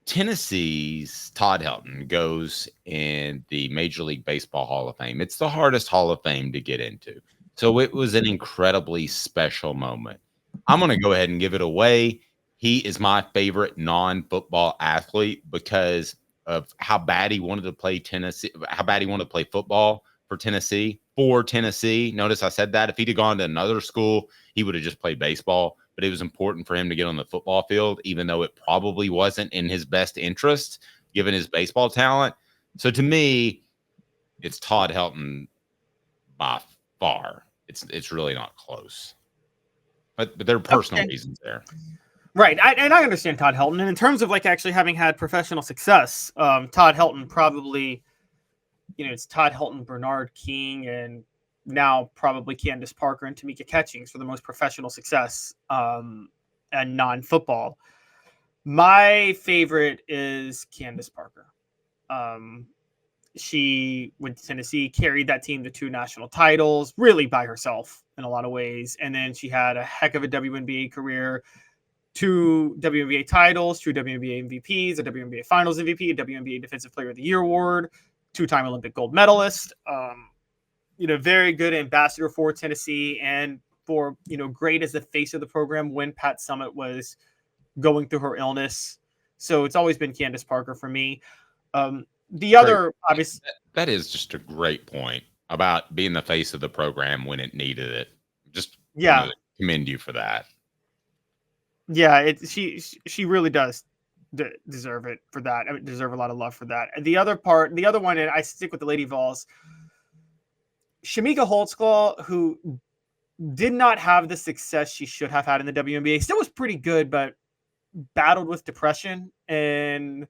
Tennessee's Todd Helton goes in the Major League Baseball Hall of Fame. It's the hardest Hall of Fame to get into. So it was an incredibly special moment. I'm going to go ahead and give it away. He is my favorite non-football athlete because of how bad he wanted to play Tennessee, how bad he wanted to play football for Tennessee. Notice I said that. If he'd have gone to another school, he would have just played baseball. But it was important for him to get on the football field, even though it probably wasn't in his best interest, given his baseball talent. So to me, it's Todd Helton by far. It's really not close. But there are personal reasons there. Right. And I understand Todd Helton. And in terms of like actually having had professional success, Todd Helton probably, it's Todd Helton, Bernard King, and now probably Candace Parker and Tamika Catchings for the most professional success and non-football. My favorite is Candace Parker. She went to Tennessee, carried that team to 2 national titles, really by herself in a lot of ways. And then she had a heck of a WNBA career, 2 WNBA titles, 2 WNBA MVPs, a WNBA Finals MVP, a WNBA Defensive Player of the Year award, 2-time Olympic gold medalist. Very good ambassador for Tennessee and for, great as the face of the program when Pat Summitt was going through her illness. So it's always been Candace Parker for me. The other, obviously, that is just a great point about being the face of the program when it needed it. Just commend you for that. Yeah, she really does deserve it for that. I mean, deserve a lot of love for that. And the other one, and I stick with the Lady Vols. Shamika Holtzclaw, who did not have the success she should have had in the WNBA, still was pretty good, but battled with depression and,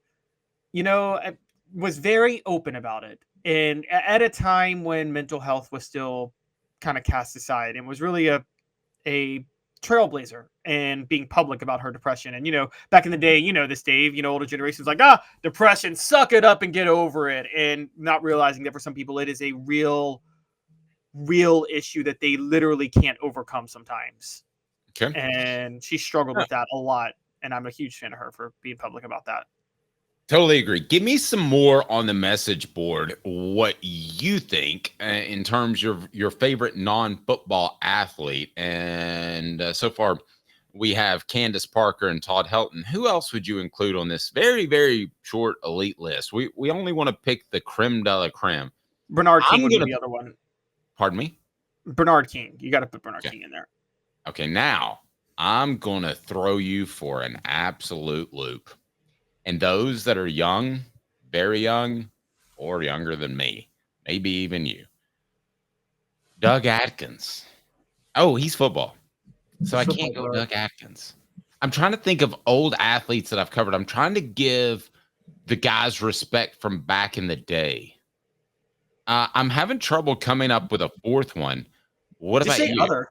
was very open about it. And at a time when mental health was still kind of cast aside and was really a trailblazer and being public about her depression. And, back in the day, this Dave, older generations like, depression, suck it up and get over it. And not realizing that for some people, it is a real issue that they literally can't overcome sometimes. Okay. And she struggled with that a lot. And I'm a huge fan of her for being public about that. Totally agree. Give me some more on the message board. What you think in terms of your favorite non-football athlete. And so far we have Candace Parker and Todd Helton. Who else would you include on this very, very short elite list? We only want to pick the creme de la creme. Bernard King would be the other one. Pardon me? Bernard King. You got to put Bernard King in there. Okay, now I'm going to throw you for an absolute loop. And those that are young, very young, or younger than me, maybe even you. Doug Atkins. Oh, he's football. So I can't go Doug Atkins. I'm trying to think of old athletes that I've covered. I'm trying to give the guys respect from back in the day. I'm having trouble coming up with a fourth one. What about you?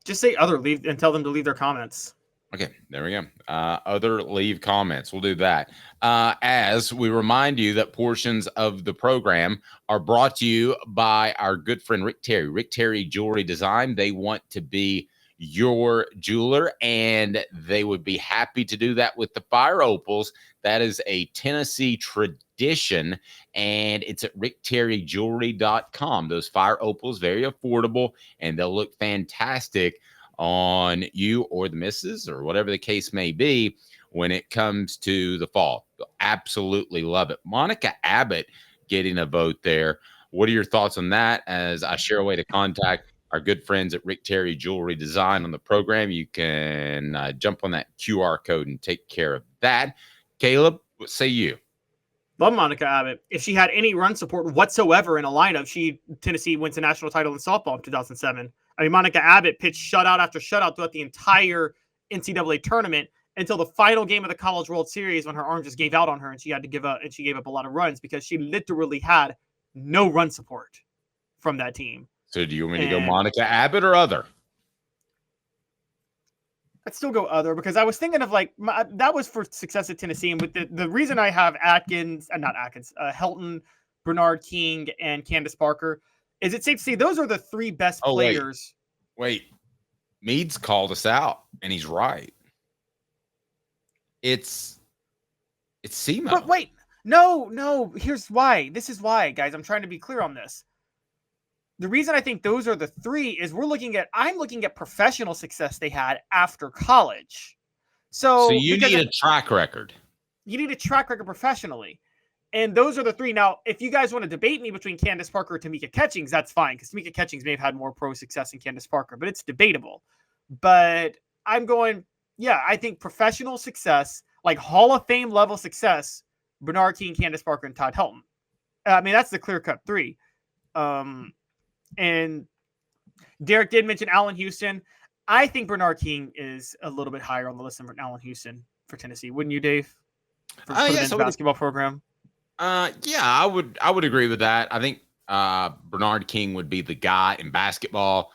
Just say other. Leave and tell them to leave their comments. Okay, there we go. Other leave comments. We'll do that. As we remind you that portions of the program are brought to you by our good friend Rick Terry. Rick Terry Jewelry Design. They want to be your jeweler, and they would be happy to do that with the fire opals. That is a Tennessee tradition, and it's at rickterryjewelry.com. Those fire opals, very affordable, and they'll look fantastic on you or the missus or whatever the case may be when it comes to the fall. Absolutely love it. Monica Abbott getting a vote there. What are your thoughts on that? As I share a way to contact our good friends at Rick Terry Jewelry Design on the program, you can jump on that QR code and take care of that. Caleb, what say you? Love Monica Abbott. If she had any run support whatsoever in a lineup, Tennessee wins a national title in softball in 2007. I mean, Monica Abbott pitched shutout after shutout throughout the entire NCAA tournament until the final game of the College World Series when her arm just gave out on her and she had to give up, and she gave up a lot of runs because she literally had no run support from that team. So do you want me to go Monica Abbott or other? I'd still go other because I was thinking of that was for success at Tennessee. And with the reason I have Helton, Bernard King, and Candace Parker, is it safe to say those are the 3 best players? Wait. Meads called us out, and he's right. It's It's SEMO. But wait, no. Here's why. This is why, guys. I'm trying to be clear on this. The reason I think those are the three is I'm looking at professional success they had after college. So So you need a track record. You need a track record professionally. And those are the three. Now, if you guys want to debate me between Candace Parker or Tamika Catchings, that's fine, because Tamika Catchings may have had more pro success than Candace Parker, but it's debatable. But I'm going, yeah, I think professional success, like Hall of Fame level success, Bernard King, Candace Parker, and Todd Helton. I mean, that's the clear-cut three. And Derek did mention Allen Houston. I think Bernard King is a little bit higher on the list than Allen Houston for Tennessee. Wouldn't you, Dave? For the men's basketball program? Yeah, I would agree with that. I think Bernard King would be the guy in basketball.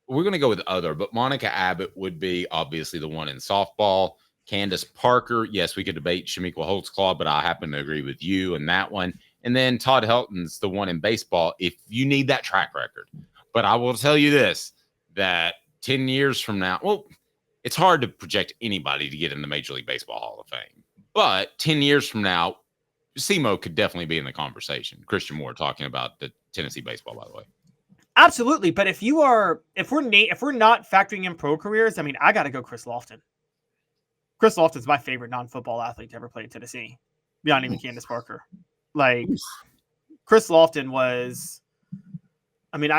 We're going to go with other, but Monica Abbott would be obviously the one in softball. Candace Parker, yes, we could debate Shamika Holtzclaw, but I happen to agree with you in that one. And then Todd Helton's the one in baseball if you need that track record. But I will tell you this, that 10 years from now, well, it's hard to project anybody to get in the Major League Baseball Hall of Fame. But 10 years from now, SEMO could definitely be in the conversation. Christian Moore talking about the Tennessee baseball, by the way. Absolutely. But if we're not factoring in pro careers, I mean, I got to go Chris Lofton. Chris Lofton's my favorite non-football athlete to ever play at Tennessee, beyond even Candace Parker. Like, Chris Lofton was, I mean,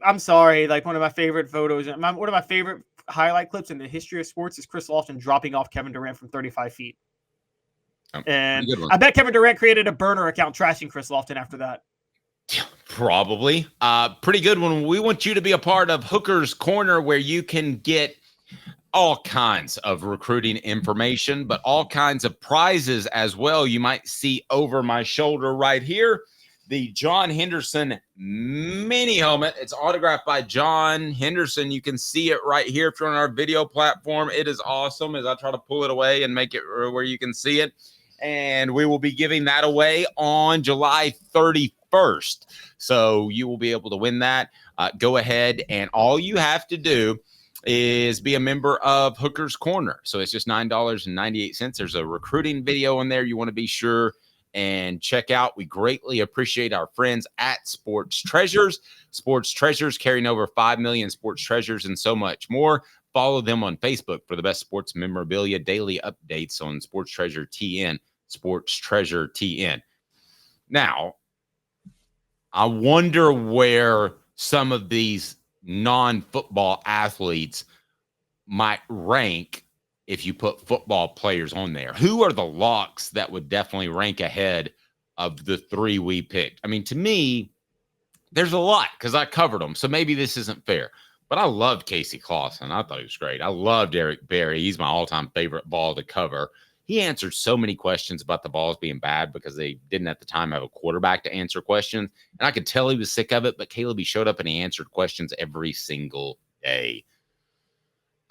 I'm sorry, like one of my favorite photos, one of my favorite highlight clips in the history of sports is Chris Lofton dropping off Kevin Durant from 35 feet. And I bet Kevin Durant created a burner account trashing Chris Lofton after that. Probably. Pretty good one. We want you to be a part of Hooker's Corner, where you can get all kinds of recruiting information, but all kinds of prizes as well. You might see over my shoulder right here the John Henderson mini helmet. It's autographed by John Henderson. You can see it right here if you're on our video platform. It is awesome as I try to pull it away and make it where you can see it. And we will be giving that away on July 31st. So you will be able to win that. Go ahead, and all you have to do is be a member of Hooker's Corner. So it's just $9.98. There's a recruiting video in there you want to be sure and check out. We greatly appreciate our friends at Sports Treasures. Sports Treasures carrying over 5 million sports treasures and so much more. Follow them on Facebook for the best sports memorabilia, daily updates on Sports Treasure TN, Sports Treasure TN. Now, I wonder where some of these non-football athletes might rank if you put football players on there. Who are the locks that would definitely rank ahead of the three we picked? I mean, to me, there's a lot because I covered them, so maybe this isn't fair. But I loved Casey Clausen. I thought he was great. I loved Eric Berry. He's my all-time favorite ball to cover. He answered so many questions about the Vols being bad because they didn't at the time have a quarterback to answer questions. And I could tell he was sick of it, but Caleb, he showed up and he answered questions every single day.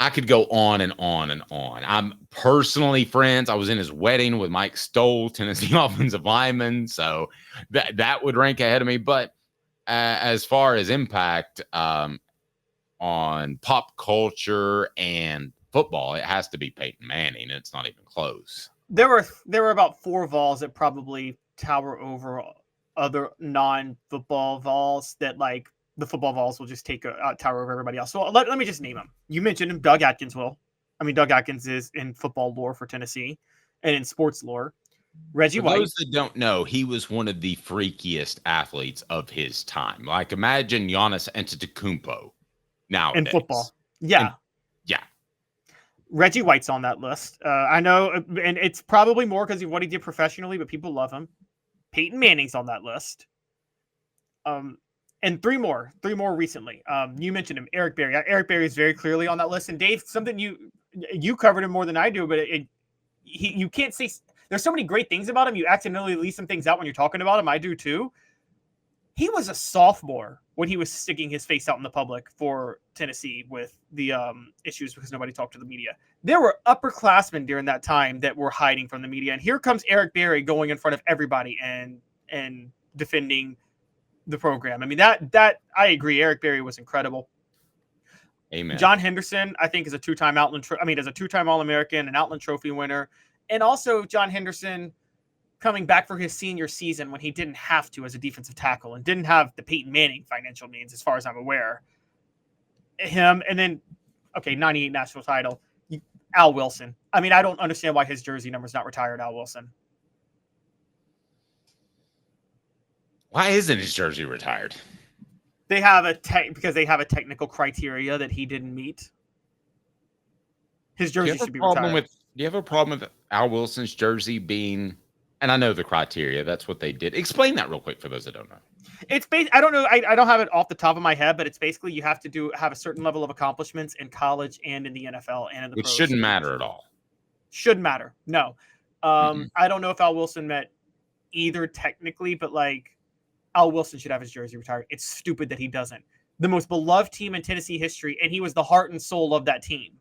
I could go on and on and on. I'm personally friends. I was in his wedding with Mike Stoll, Tennessee offensive lineman. So that would rank ahead of me. But as far as impact on pop culture and football, it has to be Peyton Manning. It's not even close. There were about 4 Vols that probably tower over other non-football Vols that, like, the football Vols will just take a tower over everybody else. So let me just name them. You mentioned him, Doug Atkins will. I mean, Doug Atkins is in football lore for Tennessee and in sports lore. Reggie White. For those that don't know, he was one of the freakiest athletes of his time. Like, imagine Giannis Antetokounmpo now in football. Yeah. Yeah. Reggie White's on that list. I know, and it's probably more because of what he did professionally, but people love him. Peyton Manning's on that list. And three more recently. You mentioned him, Eric Berry. Eric Berry is very clearly on that list. And Dave, something you covered him more than I do, but you can't say there's so many great things about him. You accidentally leave some things out when you're talking about him. I do too. He was a sophomore when he was sticking his face out in the public for Tennessee with the issues because nobody talked to the media. There were upperclassmen during that time that were hiding from the media. And here comes Eric Berry going in front of everybody and defending the program. I mean, that I agree. Eric Berry was incredible. Amen. John Henderson, I think, is a two-time Outland. As a two-time All-American, an Outland Trophy winner, And also John Henderson coming back for his senior season when he didn't have to as a defensive tackle and didn't have the Peyton Manning financial means, as far as I'm aware. Him, and then, okay, 98 national title. Al Wilson. I mean, I don't understand why his jersey number's not retired, Al Wilson. Why isn't his jersey retired? They have because they have a technical criteria that he didn't meet. His jersey should be retired. Do you have a problem with Al Wilson's jersey being, and I know the criteria, that's what they did. Explain that real quick for those that don't know. It's I don't know. I don't have it off the top of my head, but it's basically you have to have a certain level of accomplishments in college and in the NFL and in the pros. It shouldn't matter at all. Shouldn't matter. No. I don't know if Al Wilson met either technically, but like Al Wilson should have his jersey retired. It's stupid that he doesn't. The most beloved team in Tennessee history, and he was the heart and soul of that team.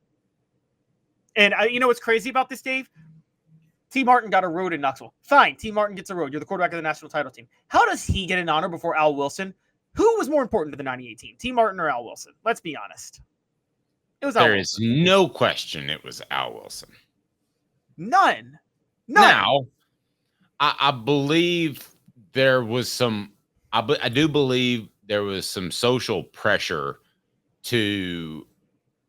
And you know what's crazy about this, Dave? T. Martin got a road in Knoxville. Fine, T. Martin gets a road. You're the quarterback of the national title team. How does he get an honor before Al Wilson? Who was more important to the 98 team, T. Martin or Al Wilson? Let's be honest. It was Al Wilson. There is no question it was Al Wilson. None. Now, I believe there was some. I do believe there was some social pressure to,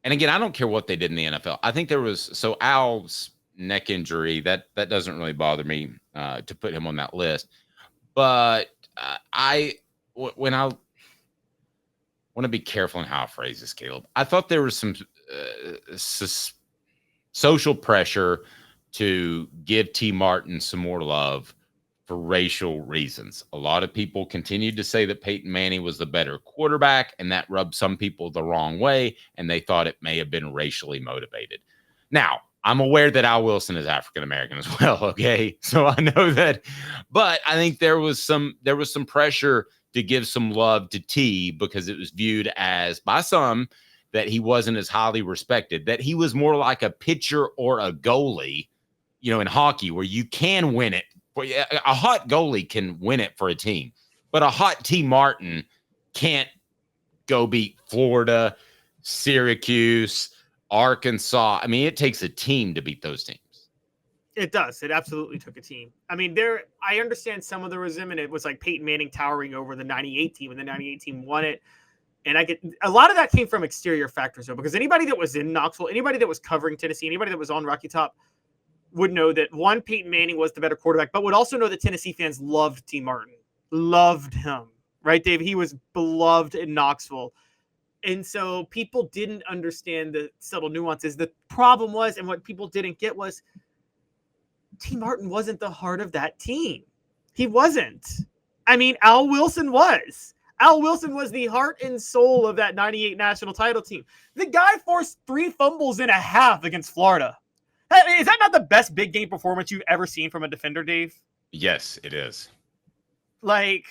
and again, I don't care what they did in the NFL. I think there was Al's neck injury that doesn't really bother me to put him on that list, but when I want to be careful in how I phrase this, Caleb. I thought there was some social pressure to give T. Martin some more love for racial reasons. A lot of people continued to say that Peyton Manning was the better quarterback, and that rubbed some people the wrong way, and they thought it may have been racially motivated. Now, I'm aware that Al Wilson is African-American as well, okay? So I know that, but I think there was some pressure to give some love to T because it was viewed as, by some, that he wasn't as highly respected, that he was more like a pitcher or a goalie, in hockey, where you can win it. A hot goalie can win it for a team, but a hot T. Martin can't go beat Florida, Syracuse, Arkansas. I mean, it takes a team to beat those teams. It does. It absolutely took a team. I mean, I understand some of the resentment. It was like Peyton Manning towering over the 98 team, and the 98 team won it. And I get a lot of that came from exterior factors, though, because anybody that was in Knoxville, anybody that was covering Tennessee, anybody that was on Rocky Top would know that, one, Peyton Manning was the better quarterback, but would also know that Tennessee fans loved T. Martin, loved him, right, Dave? He was beloved in Knoxville. And so people didn't understand the subtle nuances. The problem was, and what people didn't get was, T. Martin wasn't the heart of that team. He wasn't. I mean, Al Wilson was. Al Wilson was the heart and soul of that 98 national title team. The guy forced 3 fumbles and a half against Florida. Is that not the best big game performance you've ever seen from a defender, Dave? Yes, it is. Like,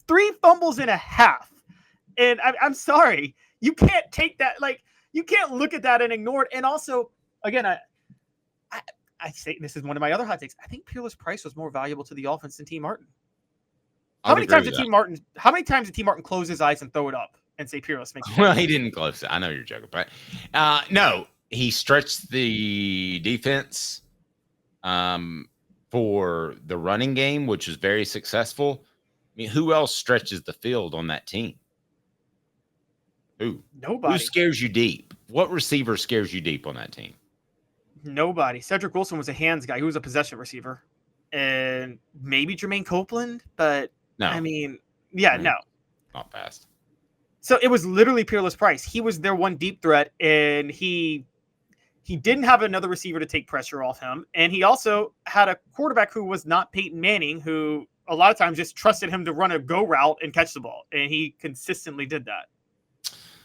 3 fumbles and a half. And I'm sorry. You can't take that. Like, you can't look at that and ignore it. And also, again, I say this is one of my other hot takes. I think Peerless Price was more valuable to the offense than T. Martin. How many times did T. Martin close his eyes and throw it up and say Peerless makes it? Well, he didn't close it. I know you're joking, but no. He stretched the defense for the running game, which was very successful. I mean, who else stretches the field on that team? Who? Nobody. Who scares you deep? What receiver scares you deep on that team? Nobody. Cedric Wilson was a hands guy. He was a possession receiver. And maybe Jermaine Copeland, but no. I mean, yeah, no. Not fast. So it was literally Peerless Price. He was their one deep threat, and he didn't have another receiver to take pressure off him. And he also had a quarterback who was not Peyton Manning, who a lot of times just trusted him to run a go route and catch the ball. And he consistently did that.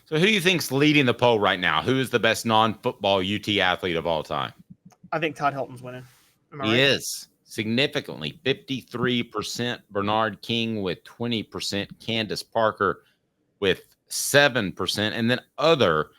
So who do you think's leading the poll right now? Who is the best non-football UT athlete of all time? I think Todd Helton's winning. Am I He right? is. Significantly. 53% Bernard King with 20%. Candace Parker with 7%. And then other...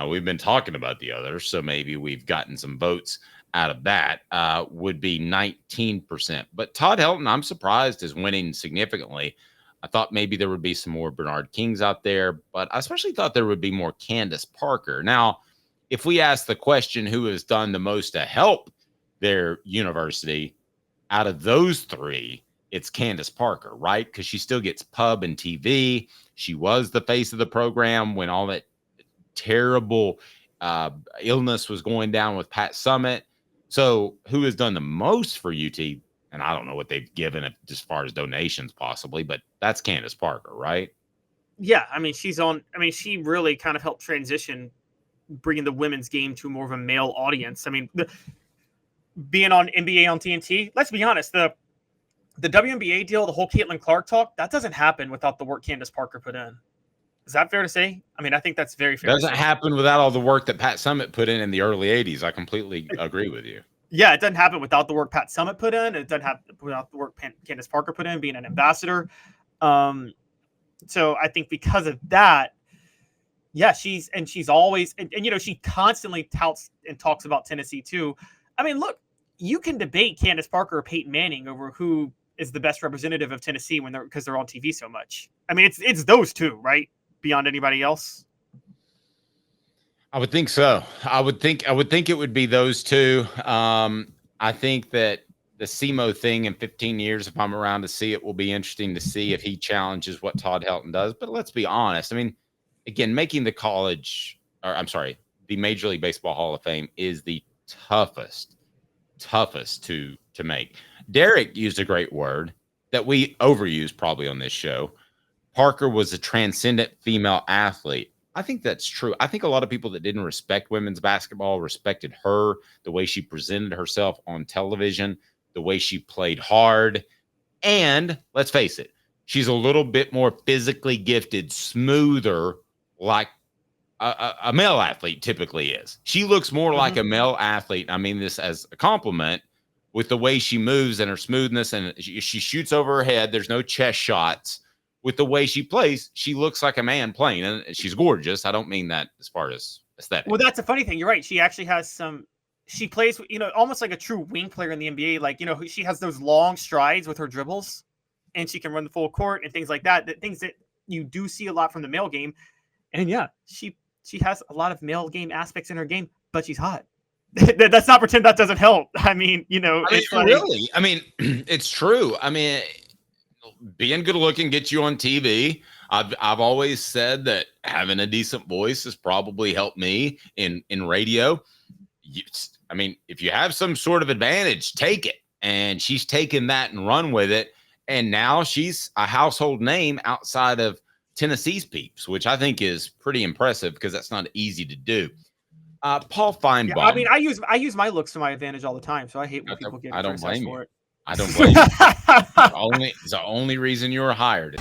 we've been talking about the others, so maybe we've gotten some votes out of that, would be 19%. But Todd Helton, I'm surprised, is winning significantly. I thought maybe there would be some more Bernard Kings out there, but I especially thought there would be more Candace Parker. Now, if we ask the question who has done the most to help their university. Out of those three, it's Candace Parker, right? Because she still gets pub and TV. She was the face of the program when all that terrible illness was going down with Pat Summitt. So who has done the most for UT? And I don't know what they've given as far as donations possibly, but that's Candace Parker, right? Yeah, I mean, she really kind of helped transition, bringing the women's game to more of a male audience. I mean, being on NBA on TNT, let's be honest, the WNBA deal, the whole Caitlin Clark talk, that doesn't happen without the work Candace Parker put in. Is that fair to say? I mean, I think that's very fair. Doesn't happen without all the work that Pat Summitt put in the early 80s. I completely agree with you. Yeah, it doesn't happen without the work Pat Summitt put in. It doesn't happen without the work Candace Parker put in, being an ambassador. So I think because of that, yeah, she's always, and you know, she constantly touts and talks about Tennessee too. I mean, look, you can debate Candace Parker or Peyton Manning over who is the best representative of Tennessee because they're on TV so much. I mean, it's those two, right? Beyond anybody else. I would think so. I would think it would be those two. I think that the SEMO thing in 15 years, if I'm around to see it, will be interesting to see if he challenges what Todd Helton does. But let's be honest. I mean, again, making the Major League Baseball Hall of Fame is the toughest to make. Derek used a great word that we overuse probably on this show. Parker was a transcendent female athlete. I think that's true. I think a lot of people that didn't respect women's basketball respected her, the way she presented herself on television, the way she played hard. And let's face it, she's a little bit more physically gifted, smoother, like a male athlete typically is. She looks more like a male athlete. I mean this as a compliment with the way she moves and her smoothness, and she shoots over her head. There's no chest shots. With the way she plays, she looks like a man playing, and she's gorgeous. I don't mean that as far as aesthetic. Well, that's a funny thing. You're right. She actually has she plays, you know, almost like a true wing player in the NBA. Like, you know, she has those long strides with her dribbles, and she can run the full court and things like that. Things that you do see a lot from the male game. And yeah, she has a lot of male game aspects in her game, but she's hot. That's not pretend that doesn't help. I mean, you know, it's like, really, I mean, it's true. I mean, being good looking gets you on TV. I've always said that having a decent voice has probably helped me in radio. I mean, if you have some sort of advantage, take it. And she's taken that and run with it. And now she's a household name outside of Tennessee's peeps, which I think is pretty impressive because that's not easy to do. Paul Feinbaum. Yeah, I mean, I use my looks to my advantage all the time, so I hate when people get I don't blame for you. it. I don't blame you. It's the only reason you were hired.